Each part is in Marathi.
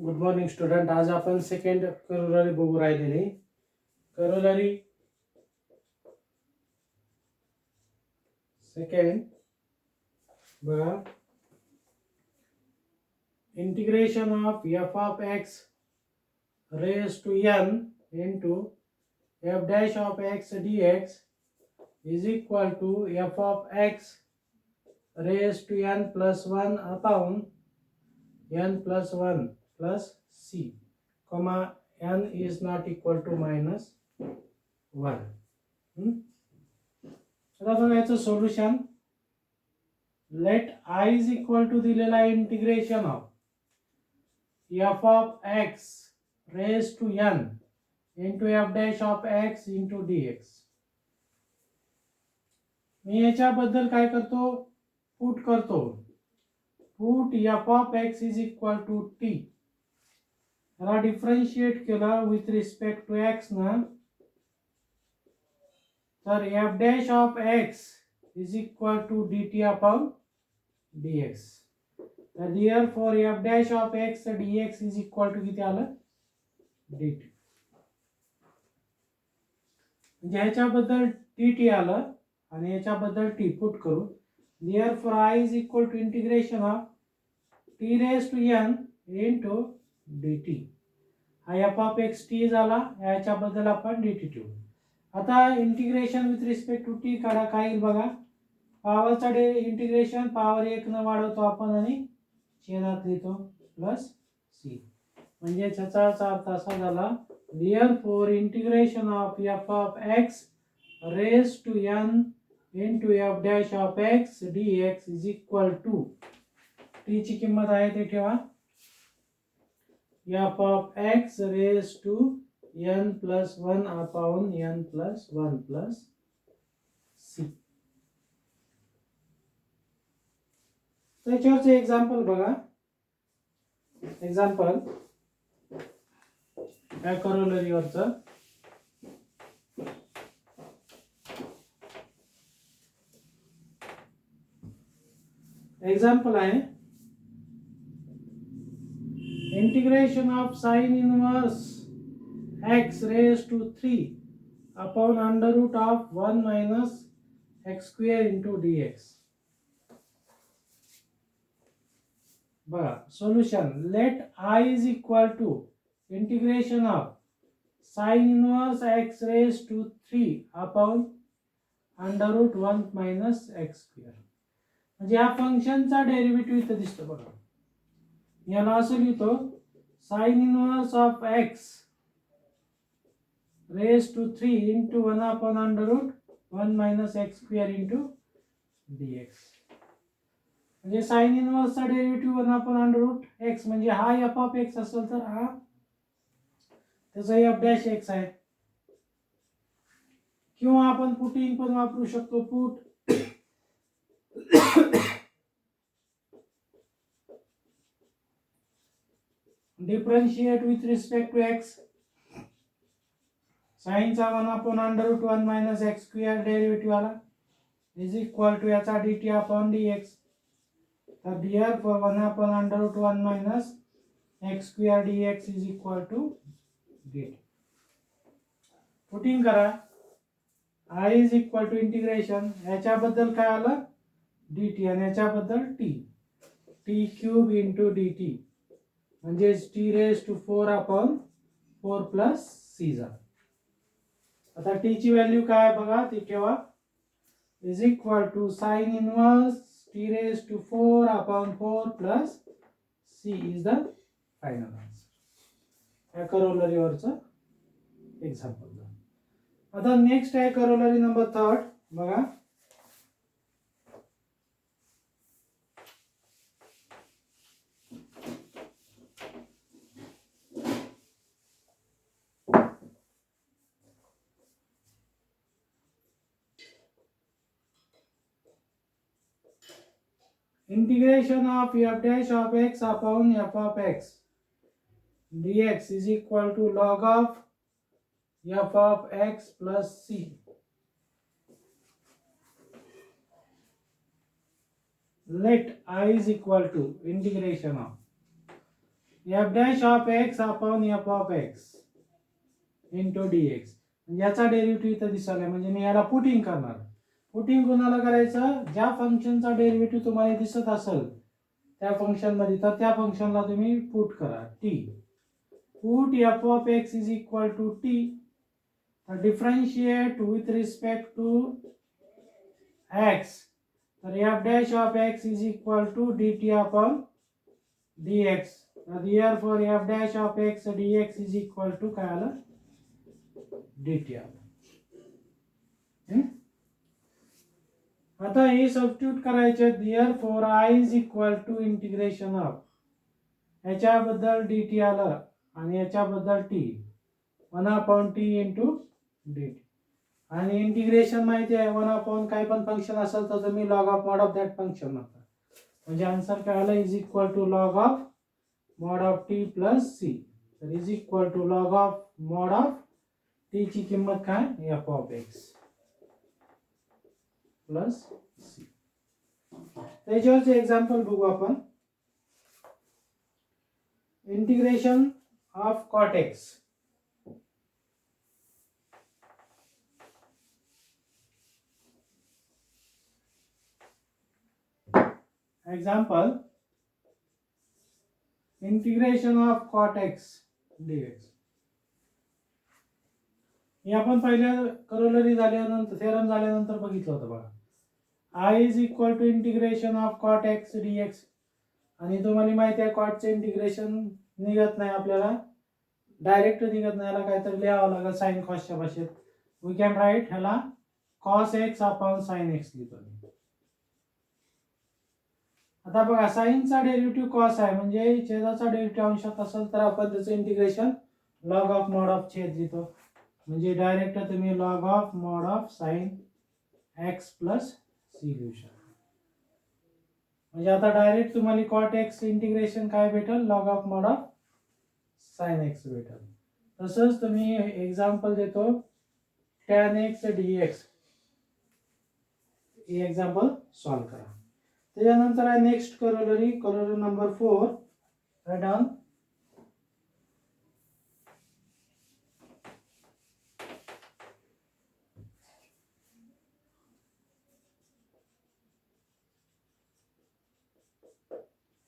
Good morning student. आज आपण सेकंड करोलरी बघू राहिलेली. करोलरी सेकंड बघा, integration of f of x raise to n into f dash of x d x is equal to f of x raise to n plus one upon n plus one plus c, comma n is not equal to minus 1. आता बघा याचं solution. Let I is equal to दिलेला आहे integration of f of x raised to n into f dash of x into dx. मी याच्याबद्दल काय करतो, पुट करतो. Put f of x is equal to t. याला डिफरन्शिएट केला विथ रिस्पेक्ट टू x ना, तर f dash of x is equal to dt upon dx. तर therefore f dash of x dx is equal to किती आलं, dt. म्हणजे ह्याच्याबद्दल dt आलं आणि याच्याबद्दल t पुट करू. therefore I is equal to integration of t raised to n into dt. हा f of x t झाला, याच्याबद्दल आपण dt ठेवू. आता integration with respect to t काढा. काय येईल बघा, पॉवरचा इंटिग्रेशन पॉवर 1 न वाढवतो आपण आणि छेदात लिहितो प्लस सी. म्हणजे याचा अर्थ असा झाला, therefore integration of f of x raised to n into f dash of x dx is equal to t ची किंमत आहे ते ठेवा, f of x raised to n plus 1 upon n plus 1 plus c. त्याच्यावरचं एक्झाम्पल बघा. एक्झाम्पल या करोलरीवरचं. एक्झाम्पल आहे integration of sine inverse x raised to 3 upon under root of 1 minus x square into dx. बघा solution. Let I is equal to integration of sine inverse x raised to 3 upon under root 1 minus x square. म्हणजे या फंक्शनचा डेरिव्हेटिव्ह इथे दिसतो बघा. याला असं लिहितो, sine inverse of x raised to 3 into 1 upon under root 1 minus x square into dx. म्हणजे साइन इनवर्स चा derivative 1 upon under root x, म्हणजे हा f of x असेल तर हा त्याचा f dash x आहे. किंवा आपण पुटिंग पण वापरू शकतो. Put differentiate with respect to x. Sine चा 1 upon under root 1 minus x square derivative आला इज इक्वल टू याचा dt upon dx. तर therefore 1 upon under root 1 minus x square dx is equal to dt. Putting करा. I is equal to integration, याच्याबद्दल काय आलं dt आणि याच्याबद्दल t, t cube into dt म्हणजे t raised to 4 upon 4 plus c झाला. आता t ची व्हॅल्यू काय बघा, ती ठेवा, is equal to sine inverse t raised to 4 upon 4 plus c is the final answer. या करोलरीवरचं एक्झाम्पल. आता नेक्स्ट आहे करोलरी नंबर 3 बघा. Integration of f dash of x upon f of x dx is equal to log of f of x plus c. Let I is equal to integration of F dash of x upon F of x into D x. याचा डेरिव्हेटिव्ह इथं दिसायला म्हणजे मी याला पुटिंग करणार. पुटिंग कोणाला करायचं? ज्या फंक्शनचा डेरिव्हेटिव्ह तुम्हाला दिसत असेल त्या फंक्शन मध्ये तर त्या फंक्शनला तुम्ही पुट करा t. Put f of x is equal to t. Differentiate with respect to x. तर f dash of x is equal to d t upon d x. Therefore f dash of x dx is equal to काय आलं? dt आलं. आता हे सबस्टिट्यूट करायचे. Therefore I is equal to integration of याच्याबद्दल dt आलं आणि याच्याबद्दल t 1/t इंटू dt. आणि इंटिग्रेशन माहिती आहे 1 काही पण फंक्शन असेल तर तुम्ही log of mod of that function म्हणता. म्हणजे आन्सर काय आलं? Is equal to log of mod of t plus c. तर is equal to log of mod of t ची किंमत काय? f of x plus c. त्याच्यावरचे एक्झाम्पल बघू आपण. Integration of cot x. Example integration of cot x dx. हे आपण पहिल्या करोलरी झाल्यानंतर थेरम झाल्यानंतर बघितलं होतं बघा. I is equal to integration of cot x dx. आणि तुम्हाला माहिती आहे कॉटचे इंटिग्रेशन निघत नाही आपल्याला, डायरेक्ट निघत नाही, याला काहीतरी लिहावं लागेल साइन कॉसच्या भाषेत. वी कॅन राईट ह्याला cos x upon sin x लिहितो. आता बघा साइनचा डेरिव्हेटिव्ह कॉस आहे म्हणजे छेदाचा डेरिव्हेटिव्ह अंशात असेल तर आपण त्याचं integration log of mod of छेद लिहितो. म्हणजे डायरेक्ट तुम्ही log of mod of sine x plus c लिहू शकता. म्हणजे आता डायरेक्ट तुम्हाला कॉट एक्स इंटिग्रेशन काय भेटेल? Log of mod of sine x भेटेल. तसंच तुम्ही एक्झाम्पल देतो टॅन एक्स डी एक्स. हे एक्झाम्पल सॉल्व करा. त्याच्यानंतर आहे next corollary number 4. Right down.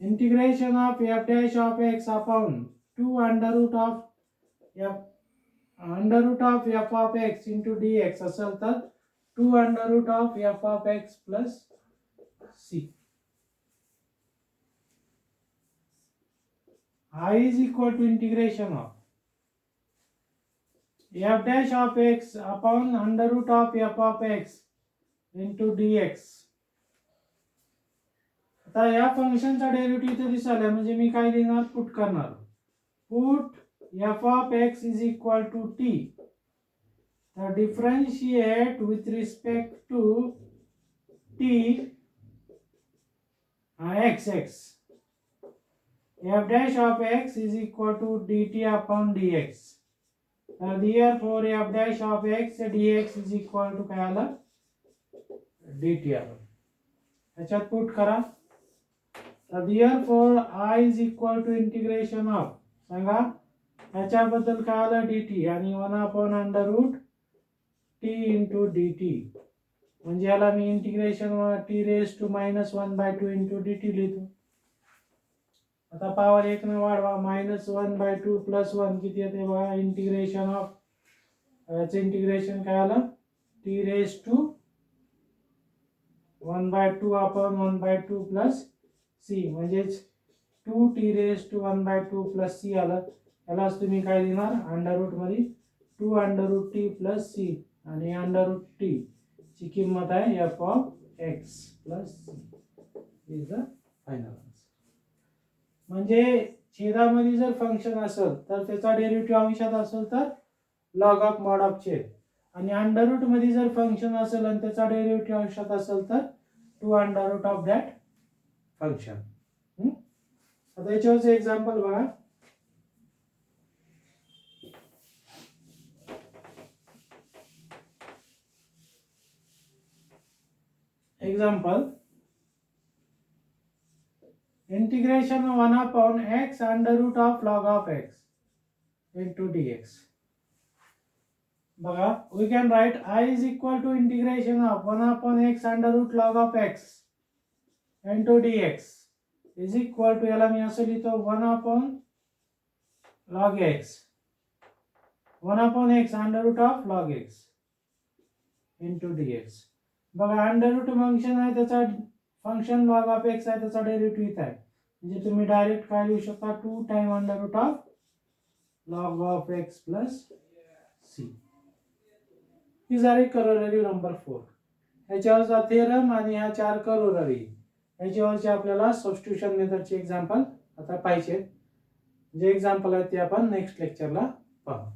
Integration of f dash of x upon 2 under root of x into dx असेल तर 2 under root of f of x plus c. I is equal to integration of f dash of x upon under root of f of x into dx. आता या फंक्शनचा डेरिव्हेटिव्ह इथे दिसायला म्हणजे मी काय देणार? पुट करणार. Put f of x is equal to t. तर differentiate with respect to t x. f dash of x is equal to dt upon dx. तर therefore f dash of x dx is equal to काय आलं? dt आलं. याच्यात पुट करा. तर therefore I is equal to integration of सांगा याच्याबद्दल काय आलं? dt आणि 1 under root t into dt. म्हणजे याला मी integration t raised to -1/2 into dt लिहितो. आता पॉवर 1 ने वाढवा. -1/2 + 1 किती येते बघा? इंटिग्रेशन ऑफ याचं इंटिग्रेशन काय आलं? t raised to 1/2 upon 1/2 plus c म्हणजे 2t raised to 1/2 plus c आलं. यालाच तुम्ही काय लिहिणार? अंडर रूट मध्ये 2 under root t plus c आणि अंडर रूट t ची किंमत आहे f of x plus c is the final answer. म्हणजे छेदामध्ये जर फंक्शन असेल तर त्याचा डेरिव्हेटिव्ह अंशात असेल तर लॉग ऑफ मॉड ऑफ छेद, आणि अंडर रूट मध्ये जर फंक्शन असेल आणि त्याचा डेरिव्हेटिव्ह अंशात असेल तर 2 under root of that function. आता याच्यावरचं एक्झाम्पल बघा. Example integration 1 upon x under root of log of x into dx. बघा, we can write I is equal to integration of 1 upon x under root log of x into dx is equal to, याला मी असं लिहितो 1 upon log x 1 upon x under root of log x into dx. बघा, अंडर रूट फंक्शन आहे, त्याचा फंक्शन log of x आहे, त्याचा डेरिव्हेटिव्ह इथे आहे, म्हणजे तुम्ही डायरेक्ट काय लिहू शकता 2 time under root of log of x plus c. These are corollary number 4. ह्याच्यावरचा theorem आणि ह्या 4 करोलरी ह्याच्यावरचे आपल्याला सबस्टिट्यूशन मेथडचे एक्झाम्पल आता पाहिजे. जे एक्झाम्पल आहे ते आपण नेक्स्ट लेक्चरला पाहू.